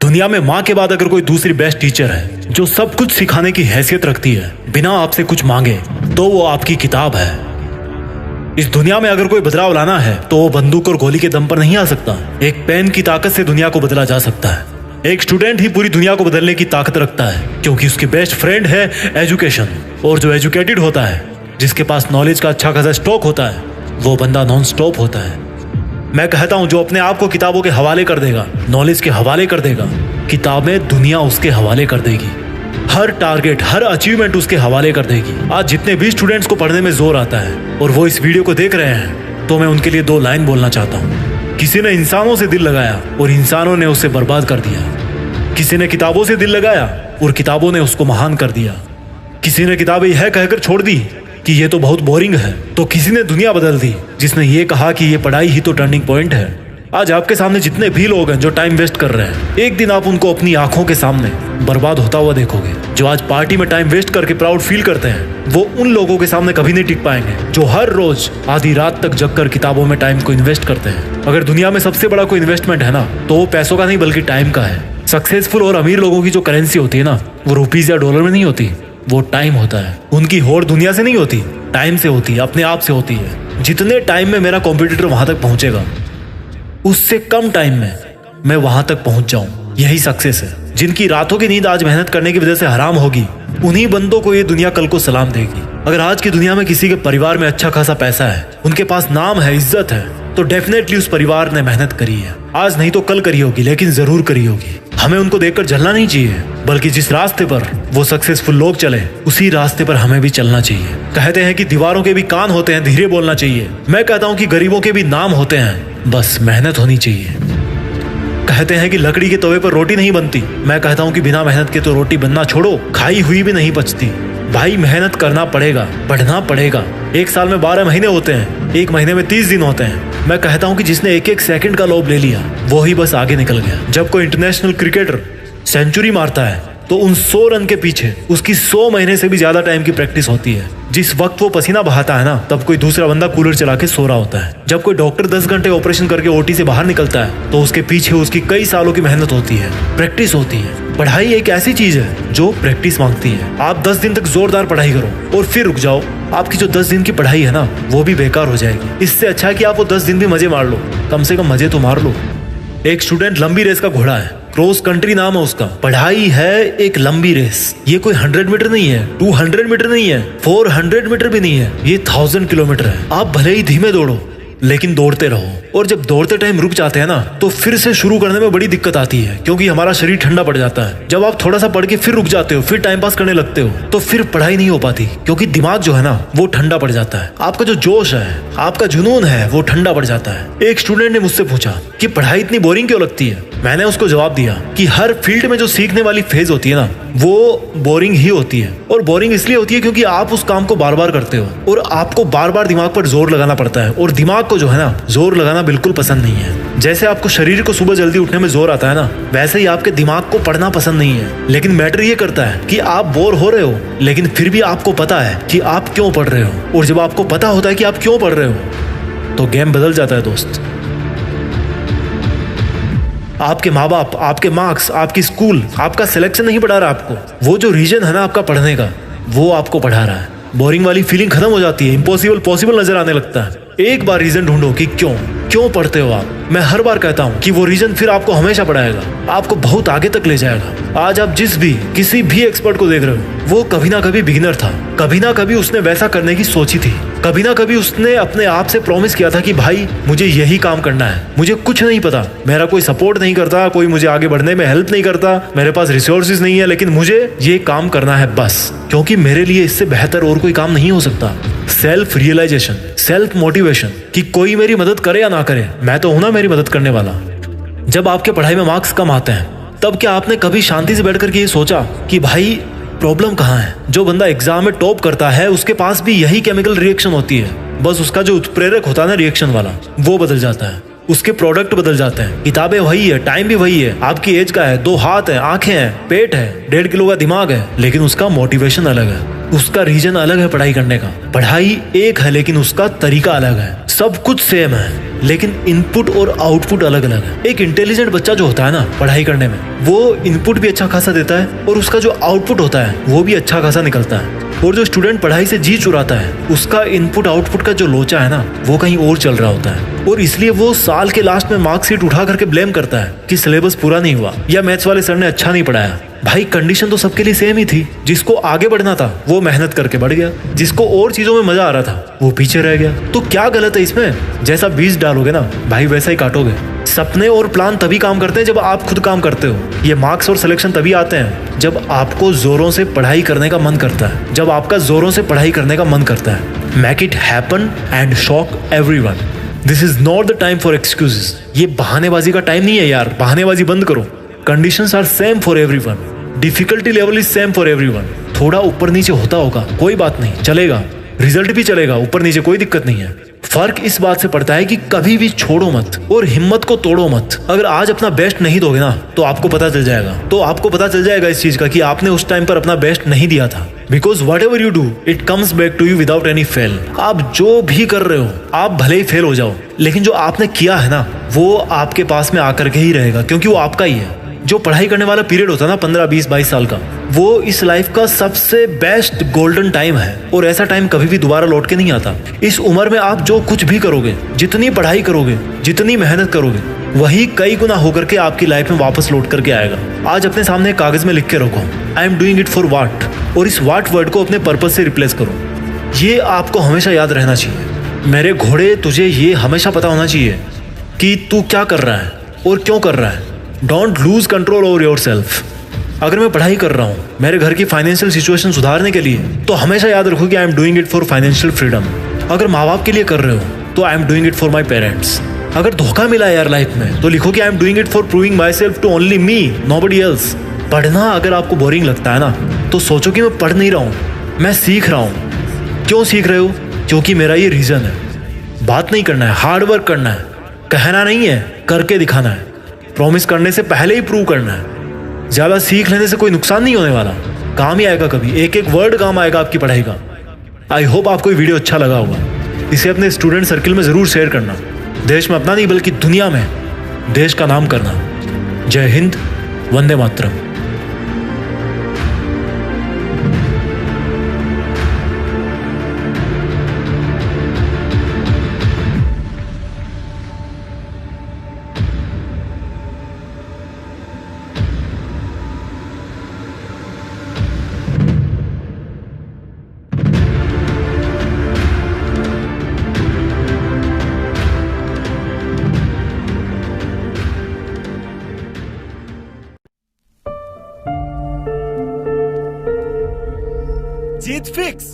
दुनिया में माँ के बाद अगर कोई दूसरी बेस्ट टीचर है जो सब कुछ सिखाने की हैसियत रखती है बिना आपसे कुछ मांगे, तो वो आपकी किताब है। इस दुनिया में अगर कोई बदलाव लाना है तो वो बंदूक और गोली के दम पर नहीं आ सकता। एक पेन की ताकत से दुनिया को बदला जा सकता है। एक स्टूडेंट ही पूरी दुनिया को बदलने की ताकत रखता है, क्योंकि उसकी बेस्ट फ्रेंड है एजुकेशन। और जो एजुकेटेड होता है, जिसके पास नॉलेज का अच्छा खासा स्टॉक होता है, वो बंदा नॉन स्टॉप होता है। मैं कहता हूं, जो अपने आप को किताबों के हवाले कर देगा, नॉलेज के हवाले कर देगा, किताबें दुनिया उसके हवाले कर देगी। हर टारगेट, हर अचीवमेंट उसके हवाले कर देगी। आज जितने भी स्टूडेंट्स को पढ़ने में जोर आता है और वो इस वीडियो को देख रहे हैं, तो मैं उनके लिए 2 लाइन बोलना चाहता हूँ। किसी ने इंसानों से दिल लगाया और इंसानों ने उसे बर्बाद कर दिया। किसी ने किताबों से दिल लगाया और किताबों ने उसको महान कर दिया। किसी ने किताबें यह कहकर छोड़ दी कि ये तो बहुत बोरिंग है, तो किसी ने दुनिया बदल दी जिसने ये कहा कि ये पढ़ाई ही तो टर्निंग पॉइंट है। आज आपके सामने जितने भी लोग हैं जो टाइम वेस्ट कर रहे हैं, एक दिन आप उनको अपनी आंखों के सामने बर्बाद होता हुआ देखोगे। जो आज पार्टी में टाइम वेस्ट करके प्राउड फील करते हैं, वो उन लोगों के सामने कभी नहीं टिक पाएंगे जो हर रोज आधी रात तक जगकर किताबों में टाइम को इन्वेस्ट करते हैं। अगर दुनिया में सबसे बड़ा कोई इन्वेस्टमेंट है ना, तो वो पैसों का नहीं बल्कि टाइम का है। सक्सेसफुल और अमीर लोगों की जो करेंसी होती है ना, वो रुपीज या डॉलर में नहीं होती, वो टाइम होता है। उनकी होड़ दुनिया से नहीं होती, टाइम से होती है, अपने आप से होती है। जितने टाइम में मेरा कॉम्पिटिटर वहां तक पहुंचेगा, उससे कम टाइम में मैं वहां तक पहुंच जाऊं, यही सक्सेस है। जिनकी रातों की नींद आज मेहनत करने की वजह से हराम होगी, उन्हीं बंदों को ये दुनिया कल को सलाम देगी। अगर आज की दुनिया में किसी के परिवार में अच्छा खासा पैसा है, उनके पास नाम है, इज्जत है, तो डेफिनेटली उस परिवार ने मेहनत करी है। आज नहीं तो कल करी होगी, लेकिन जरूर करी होगी। हमें उनको देखकर जलना नहीं चाहिए, बल्कि जिस रास्ते पर वो सक्सेसफुल लोग चले, उसी रास्ते पर हमें भी चलना चाहिए। कहते हैं कि दीवारों के भी कान होते हैं, धीरे बोलना चाहिए। मैं कहता हूँ कि गरीबों के भी नाम होते हैं, बस मेहनत होनी चाहिए। कहते हैं कि लकड़ी के तवे पर रोटी नहीं बनती, मैं कहता हूँ कि बिना मेहनत के तो रोटी बनना छोड़ो, खाई हुई भी नहीं पचती। भाई मेहनत करना पड़ेगा, पढ़ना पड़ेगा। एक साल में 12 महीने होते हैं, एक महीने में 30 दिन होते हैं। मैं कहता हूँ कि जिसने एक एक सेकंड का लोभ ले लिया, वो ही बस आगे निकल गया। जब कोई इंटरनेशनल क्रिकेटर सेंचुरी मारता है, तो उन 100 रन के पीछे उसकी 100 महीने से भी ज्यादा टाइम की प्रैक्टिस होती है। जिस वक्त वो पसीना बहाता है ना, तब कोई दूसरा बंदा कूलर चला के सो रहा होता है। जब कोई डॉक्टर 10 घंटे ऑपरेशन करके ओटी से बाहर निकलता है, तो उसके पीछे उसकी कई सालों की मेहनत होती है, प्रैक्टिस होती है। पढ़ाई एक ऐसी चीज है जो प्रैक्टिस मांगती है। आप 10 दिन तक जोरदार पढ़ाई करो और फिर रुक जाओ, आपकी जो 10 दिन की पढ़ाई है ना, वो भी बेकार हो जाएगी। इससे अच्छा है कि आप वो 10 दिन भी मजे मार लो, कम से कम मजे तो मार लो। एक स्टूडेंट लंबी रेस का घोड़ा है, क्रॉस कंट्री नाम है उसका। पढ़ाई है एक लंबी रेस। ये कोई 100 मीटर नहीं है, 200 मीटर नहीं है, 400 मीटर भी नहीं है, ये 1000 किलोमीटर है। आप भले ही धीमे दौड़ो, लेकिन दौड़ते रहो। और जब दौड़ते टाइम रुक जाते हैं ना, तो फिर से शुरू करने में बड़ी दिक्कत आती है, क्योंकि हमारा शरीर ठंडा पड़ जाता है। जब आप थोड़ा सा पढ़ के फिर रुक जाते हो, फिर टाइम पास करने लगते हो, तो फिर पढ़ाई नहीं हो पाती, क्योंकि दिमाग जो है ना, वो ठंडा पड़ जाता है। आपका जो जोश है, आपका जुनून है, वो ठंडा पड़ जाता है। एक स्टूडेंट ने मुझसे पूछा कि पढ़ाई इतनी बोरिंग क्यों लगती है। मैंने उसको जवाब दिया कि हर फील्ड में जो सीखने वाली फेज होती है ना, वो बोरिंग ही होती है। और बोरिंग इसलिए होती है क्योंकि आप उस काम को बार बार करते हो और आपको बार बार दिमाग पर जोर लगाना पड़ता है। और दिमाग को जो है ना, जोर लगाना बिल्कुल पसंद नहीं है। जैसे आपको शरीर को सुबह जल्दी उठने में जोर आता है ना, वैसे ही आपके दिमाग को पढ़ना पसंद नहीं है। लेकिन मैटर ये करता है कि आप बोर हो रहे हो, लेकिन फिर भी आपको पता है कि आप क्यों पढ़ रहे हो। और जब आपको पता होता है कि आप क्यों पढ़ रहे हो, तो गेम बदल जाता है दोस्त। आपके माँ बाप, आपके मार्क्स, आपकी स्कूल, आपका सिलेक्शन नहीं पढ़ा रहा आपको। वो जो रीजन है ना आपका पढ़ने का, वो आपको पढ़ा रहा है। बोरिंग वाली फीलिंग खत्म हो जाती है, इम्पॉसिबल पॉसिबल नजर आने लगता है। एक बार रीजन ढूंढो कि क्यों पढ़ते हो आप। मैं हर बार कहता हूँ कि वो रीजन फिर आपको हमेशा पढ़ाएगा, आपको बहुत आगे तक ले जाएगा। आज आप किसी भी एक्सपर्ट को देख रहे हो, वो कभी ना कभी बिगिनर था, कभी ना कभी उसने वैसा करने की सोची थी, कभी ना कभी उसने अपने आप से प्रॉमिस किया था कि भाई मुझे यही काम करना है, मुझे कुछ नहीं पता, मेरा कोई सपोर्ट नहीं करता, कोई मुझे आगे बढ़ने में हेल्प नहीं करता, मेरे पास रिसोर्सेज नहीं है, लेकिन मुझे ये काम करना है बस, क्योंकि मेरे लिए इससे बेहतर और कोई काम नहीं हो सकता। सेल्फ रियलाइजेशन, सेल्फ मोटिवेशन कि कोई मेरी मदद करे या ना करे, मैं तो हूं ना मेरी मदद करने वाला। जब आपके पढ़ाई में मार्क्स कम आते हैं, तब क्या आपने कभी शांति से बैठ करके ये सोचा कि भाई प्रॉब्लम कहाँ है। जो बंदा एग्जाम में टॉप करता है उसके पास भी यही केमिकल रिएक्शन होती है, बस उसका जो उत्प्रेरक होता है ना रिएक्शन वाला, वो बदल जाता है, उसके प्रोडक्ट बदल जाते हैं। किताबें वही है, टाइम भी वही है, आपकी एज का है, 2 हाथ है, आंखें हैं, पेट है, 1.5 किलो का दिमाग है, लेकिन उसका मोटिवेशन अलग है, उसका रीजन अलग है पढ़ाई करने का। पढ़ाई एक है लेकिन उसका तरीका अलग है। सब कुछ सेम है, लेकिन इनपुट और आउटपुट अलग अलग है। एक इंटेलिजेंट बच्चा जो होता है ना पढ़ाई करने में, वो इनपुट भी अच्छा खासा देता है और उसका जो आउटपुट होता है वो भी अच्छा खासा निकलता है। और जो स्टूडेंट पढ़ाई से जी चुराता है, उसका इनपुट आउटपुट का जो लोचा है ना वो कहीं और चल रहा होता है, और इसलिए वो साल के लास्ट में मार्कशीट उठा करके ब्लेम करता है कि सिलेबस पूरा नहीं हुआ या मैथ्स वाले सर ने अच्छा नहीं पढ़ाया। भाई कंडीशन तो सबके लिए सेम ही थी। जिसको आगे बढ़ना था वो मेहनत करके बढ़ गया, जिसको और चीजों में मजा आ रहा था वो पीछे रह गया। तो क्या गलत है इसमें? जैसा बीज डालोगे ना भाई वैसा ही काटोगे। सपने और प्लान तभी काम करते हैं जब आप खुद काम करते हो। ये मार्क्स और सिलेक्शन तभी आते हैं जब आपको जोरों से पढ़ाई करने का मन करता है, जब आपका जोरों से पढ़ाई करने का मन करता है। Make it happen and shock everyone. This is not the time for excuses. ये बहानेबाजी का टाइम नहीं है यार, बहानेबाजी बंद करो। Conditions are same for everyone, difficulty level is same for everyone. थोड़ा ऊपर नीचे होता होगा, कोई बात नहीं, चलेगा। रिजल्ट भी चलेगा ऊपर नीचे, कोई दिक्कत नहीं है। फर्क इस बात से पड़ता है कि कभी भी छोड़ो मत और हिम्मत को तोड़ो मत। अगर आज अपना बेस्ट नहीं दोगे ना तो आपको पता चल जाएगा इस चीज का कि आपने उस टाइम पर अपना बेस्ट नहीं दिया था। Because whatever you do it comes back to you without any fail. आप जो भी कर रहे हो, आप भले ही फेल हो जाओ, लेकिन जो आपने किया है ना वो आपके पास में आकर के ही रहेगा, क्योंकि वो आपका ही है। जो पढ़ाई करने वाला पीरियड होता है ना 15, 20, 22 साल का, वो इस लाइफ का सबसे बेस्ट गोल्डन टाइम है, और ऐसा टाइम कभी भी दोबारा लौट के नहीं आता। इस उम्र में आप जो कुछ भी करोगे, जितनी पढ़ाई करोगे, जितनी मेहनत करोगे, वही कई गुना होकर के आपकी लाइफ में वापस लौट करके आएगा। आज अपने सामने कागज में लिख के रखो, आई एम डूइंग इट फॉर वाट, और इस वाट वर्ड को अपने पर्पज से रिप्लेस करो। ये आपको हमेशा याद रहना चाहिए। मेरे घोड़े, तुझे ये हमेशा पता होना चाहिए कि तू क्या कर रहा है और क्यों कर रहा है। Don't lose control over your self. अगर मैं पढ़ाई कर रहा हूँ मेरे घर की फाइनेंशियल सिचुएशन सुधारने के लिए, तो हमेशा याद रखो कि I am doing it for financial freedom. अगर माँ बाप के लिए कर रहे हो तो आई am doing it for my parents. अगर धोखा मिला है यार लाइफ में तो लिखो कि I am doing it for proving myself to only me, nobody else. पढ़ना अगर आपको बोरिंग लगता है ना तो सोचो कि मैं पढ़ नहीं रहा हूँ, मैं सीख रहा हूँ। क्यों सीख रहे हो? क्योंकि मेरा ये रीजन है। बात नहीं करना है, हार्ड वर्क करना है, कहना नहीं है, करके दिखाना है। प्रॉमिस करने से पहले ही प्रूव करना है। ज्यादा सीख लेने से कोई नुकसान नहीं होने वाला, काम ही आएगा कभी, एक एक वर्ड काम आएगा आपकी पढ़ाई का। आई होप आपको ये वीडियो अच्छा लगा होगा। इसे अपने स्टूडेंट सर्किल में जरूर शेयर करना। देश में अपना नहीं बल्कि दुनिया में देश का नाम करना। जय हिंद, वंदे मातरम। जीत फिक्स।